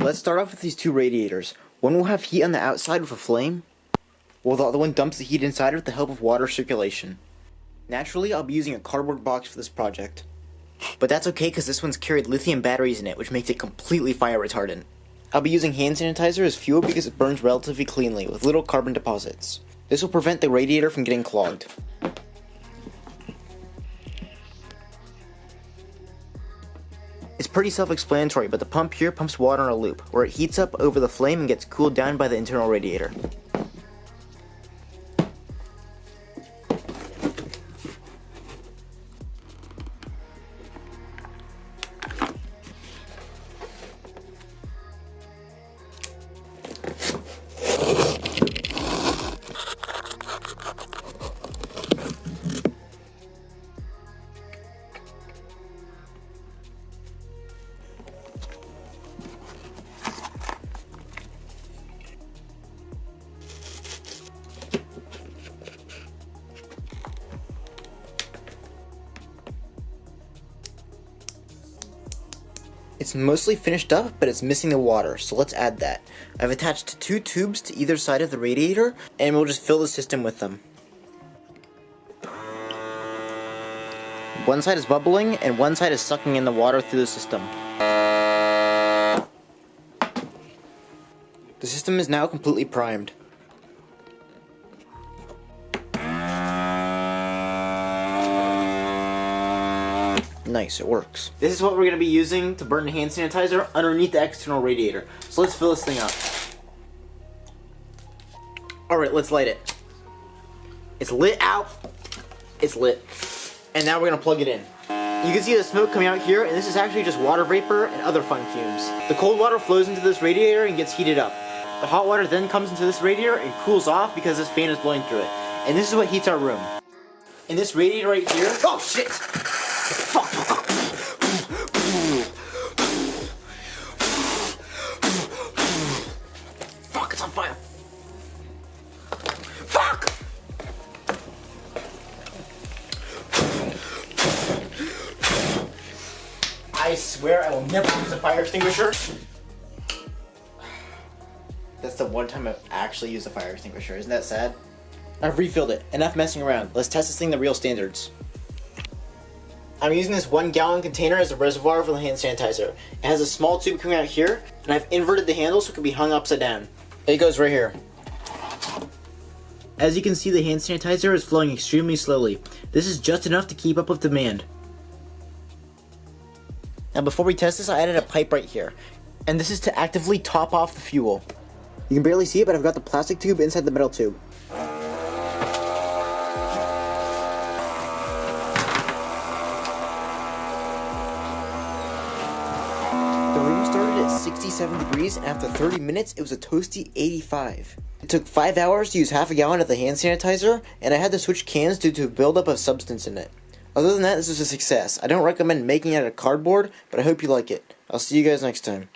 Let's start off with these two radiators. One will have heat on the outside with a flame, while the other one dumps the heat inside with the help of water circulation. Naturally, I'll be using a cardboard box for this project. But that's okay because this one's carried lithium batteries in it, which makes it completely fire retardant. I'll be using hand sanitizer as fuel because it burns relatively cleanly, with little carbon deposits. This will prevent the radiator from getting clogged. It's pretty self-explanatory, but the pump here pumps water in a loop, where it heats up over the flame and gets cooled down by the internal radiator. It's mostly finished up, but it's missing the water, so let's add that. I've attached two tubes to either side of the radiator, and we'll just fill the system with them. One side is bubbling, and one side is sucking in the water through the system. The system is now completely primed. Nice, it works. This is what we're going to be using to burn the hand sanitizer underneath the external radiator. So let's fill this thing up. Alright, let's light it. It's lit out. It's lit. And now we're going to plug it in. You can see the smoke coming out here, and this is actually just water vapor and other fun fumes. The cold water flows into this radiator and gets heated up. The hot water then comes into this radiator and cools off because this fan is blowing through it. And this is what heats our room. In this radiator right here... Oh, shit! Fuck! Fuck, it's on fire! Fuck! I swear I will never use a fire extinguisher. That's the one time I've actually used a fire extinguisher. Isn't that sad? I've refilled it. Enough messing around. Let's test this thing to real standards. I'm using this 1 gallon container as a reservoir for the hand sanitizer. It has a small tube coming out here, and I've inverted the handle so it can be hung upside down. It goes right here. As you can see, the hand sanitizer is flowing extremely slowly. This is just enough to keep up with demand. Now before we test this, I added a pipe right here. And this is to actively top off the fuel. You can barely see it, but I've got the plastic tube inside the metal tube. The room started at 67 degrees, and after 30 minutes, it was a toasty 85. It took 5 hours to use half a gallon of the hand sanitizer, and I had to switch cans due to a buildup of substance in it. Other than that, this was a success. I don't recommend making it out of cardboard, but I hope you like it. I'll see you guys next time.